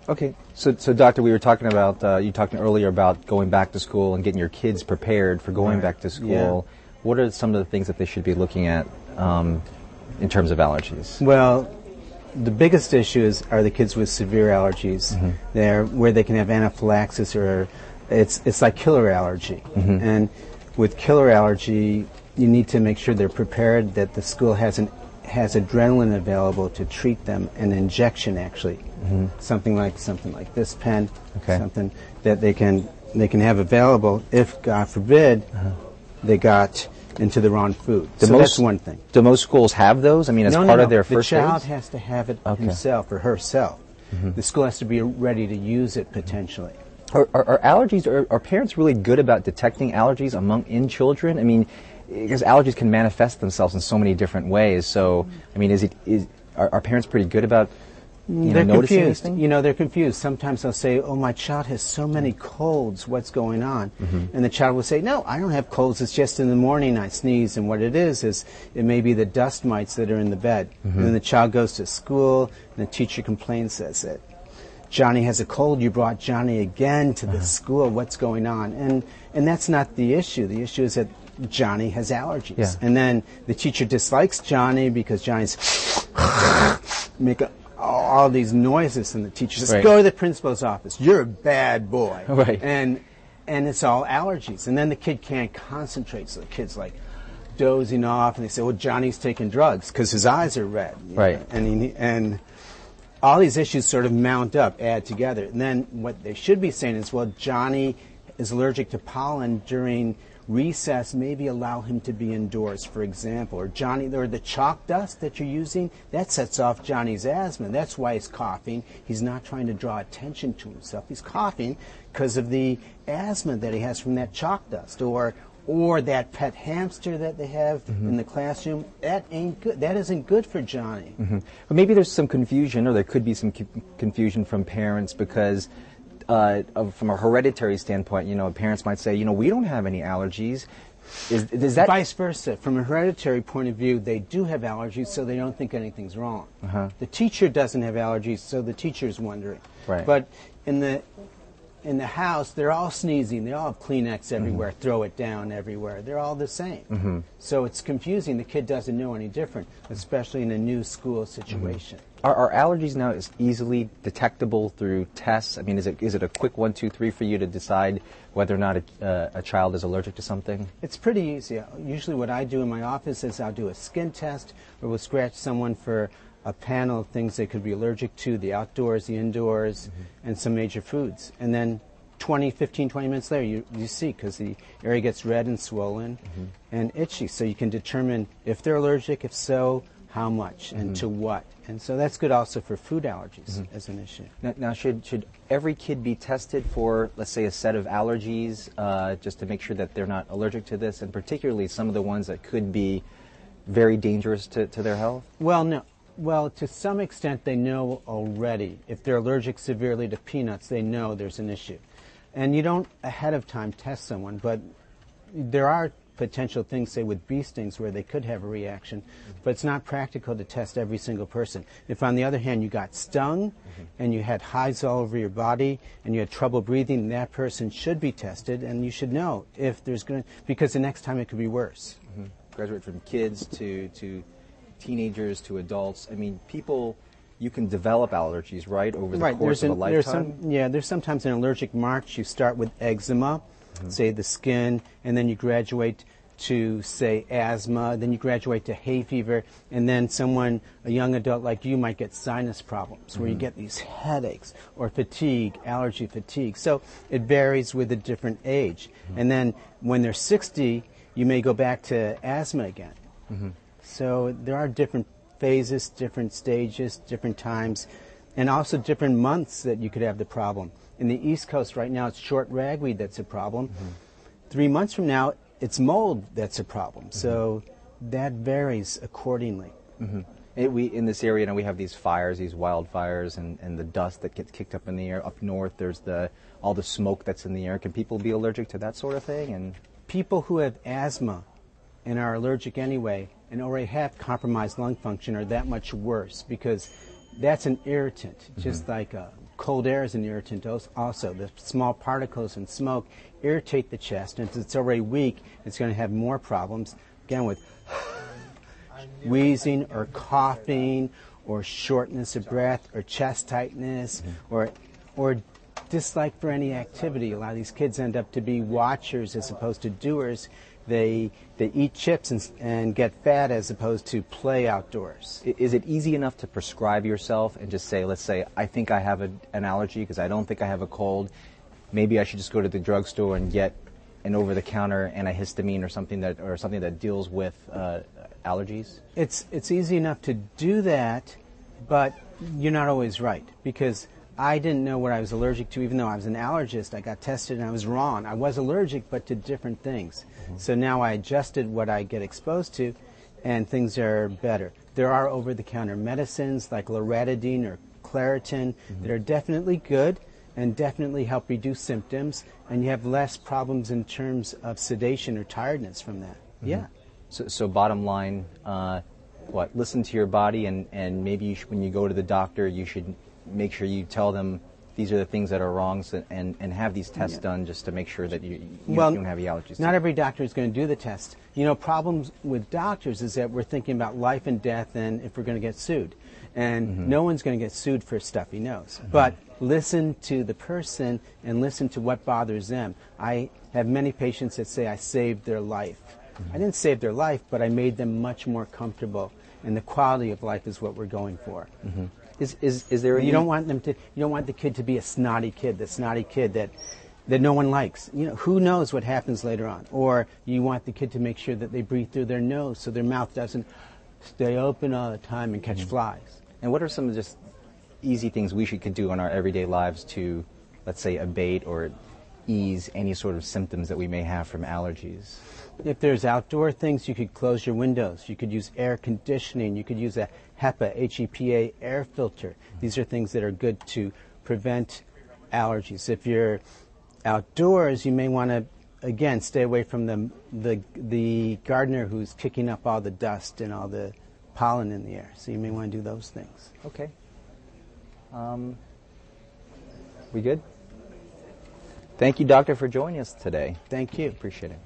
Okay, so Doctor, we were talking about, you talked earlier about going back to school and getting your kids prepared for going back to school. Yeah. What are some of the things that they should be looking at in terms of allergies? Well, the biggest issue are the kids with severe allergies. Where they can have anaphylaxis, or it's like killer allergy. And with killer allergy, you need to make sure they're prepared, that the school has adrenaline available to treat them, an injection actually. Something like this pen, something that they can have available if, God forbid, they got into the wrong food. So that's one thing. Do most schools have those? I mean, as part of their first aid? The child has to have it himself or herself. The school has to be ready to use it potentially. Are allergies, are parents really good about detecting allergies in children? I mean, because allergies can manifest themselves in so many different ways. So, I mean, are parents pretty good about they're noticing confused. anything? They're confused. Sometimes they'll say, "Oh, my child has so many colds. What's going on?" And the child will say, "No, I don't have colds. It's just in the morning I sneeze." And what it is it may be the dust mites that are in the bed. And then the child goes to school, and the teacher complains, says that Johnny has a cold. You brought Johnny again to the school. What's going on? And that's not the issue. The issue is that Johnny has allergies. Yeah. And then the teacher dislikes Johnny because Johnny's make all these noises, and the teacher says, "Go to the principal's office. You're a bad boy." Right. And it's all allergies. And then the kid can't concentrate, so the kid's like dozing off, and they say, "Well, Johnny's taking drugs because his eyes are red." Right. And all these issues sort of mount up, add together. And then what they should be saying is, well, Johnny is allergic to pollen during recess, maybe allow him to be indoors, for example. Or the chalk dust that you're using, that sets off Johnny's asthma. That's why he's coughing. He's not trying to draw attention to himself. He's coughing because of the asthma that he has from that chalk dust. Or that pet hamster that they have in the classroom, that ain't good. That isn't good for Johnny. But maybe there's some confusion, or there could be some confusion from parents because from a hereditary standpoint, parents might say, we don't have any allergies. Is that vice versa? From a hereditary point of view, they do have allergies, so they don't think anything's wrong. The teacher doesn't have allergies, so the teacher's wondering. Right. But in the house, they're all sneezing. They all have Kleenex everywhere. Throw it down everywhere. They're all the same. So it's confusing. The kid doesn't know any different, especially in a new school situation. Are allergies now as easily detectable through tests? I mean, is it a quick 1, 2, 3 for you to decide whether or not a child is allergic to something? It's pretty easy. Usually what I do in my office is I'll do a skin test, or we'll scratch someone for a panel of things they could be allergic to, the outdoors, the indoors, and some major foods. And then 15, 20 minutes later, you see, because the area gets red and swollen and itchy. So you can determine if they're allergic, if so, how much, and to what. And so that's good also for food allergies as an issue. Now should every kid be tested for, let's say, a set of allergies, just to make sure that they're not allergic to this, and particularly some of the ones that could be very dangerous to their health? Well, no. Well, to some extent, they know already. If they're allergic severely to peanuts, they know there's an issue. And you don't ahead of time test someone, but there are potential things, say with bee stings, where they could have a reaction, but it's not practical to test every single person. If, on the other hand, you got stung and you had hives all over your body and you had trouble breathing, that person should be tested, and you should know if there's because the next time it could be worse. Graduate from kids to teenagers to adults. I mean, you can develop allergies, right, over the course of a lifetime? There's sometimes an allergic march. You start with eczema, say the skin, and then you graduate to, say, asthma, then you graduate to hay fever, and then a young adult like you might get sinus problems where you get these headaches or fatigue, allergy fatigue. So it varies with a different age. And then when they're 60, you may go back to asthma again. So there are different phases, different stages, different times, and also different months that you could have the problem. In the East Coast right now, it's short ragweed that's a problem. 3 months from now, it's mold that's a problem. So that varies accordingly. In this area, now we have these fires, these wildfires, and the dust that gets kicked up in the air. Up north, there's all the smoke that's in the air. Can people be allergic to that sort of thing? And people who have asthma and are allergic anyway and already have compromised lung function are that much worse, because that's an irritant, just like a cold air is an irritant also. The small particles in smoke irritate the chest, and if it's already weak, it's going to have more problems, again, with wheezing or coughing or shortness of breath or chest tightness or dislike for any activity. A lot of these kids end up to be watchers as opposed to doers. They eat chips and get fat as opposed to play outdoors. Is it easy enough to prescribe yourself and just say, let's say, I think I have an allergy because I don't think I have a cold. Maybe I should just go to the drugstore and get an over-the-counter antihistamine or something that deals with allergies? It's easy enough to do that, but you're not always right, because I didn't know what I was allergic to, even though I was an allergist. I got tested and I was wrong. I was allergic, but to different things. So now I adjusted what I get exposed to, and things are better. There are over-the-counter medicines like loratadine or Claritin that are definitely good and definitely help reduce symptoms, and you have less problems in terms of sedation or tiredness from that. Yeah. So bottom line, listen to your body, and maybe when you go to the doctor, you should make sure you tell them these are the things that are wrong, and have these tests done just to make sure that you don't have the allergies. Not every doctor is going to do the test. You know, problems with doctors is that we're thinking about life and death and if we're going to get sued. And no one's going to get sued for stuff he knows. But listen to the person and listen to what bothers them. I have many patients that say I saved their life. I didn't save their life, but I made them much more comfortable, and the quality of life is what we're going for. Is there you don't want the kid to be a snotty kid, that no one likes. You know, who knows what happens later on? Or you want the kid to make sure that they breathe through their nose so their mouth doesn't stay open all the time and catch flies. And what are some of just easy things we could do in our everyday lives to, let's say, abate or ease any sort of symptoms that we may have from allergies? If there's outdoor things, you could close your windows. You could use air conditioning. You could use a HEPA, H-E-P-A air filter. These are things that are good to prevent allergies. If you're outdoors, you may want to, again, stay away from the gardener who's kicking up all the dust and all the pollen in the air. So you may want to do those things. Okay. We good? Thank you, doctor, for joining us today. Thank you. Appreciate it.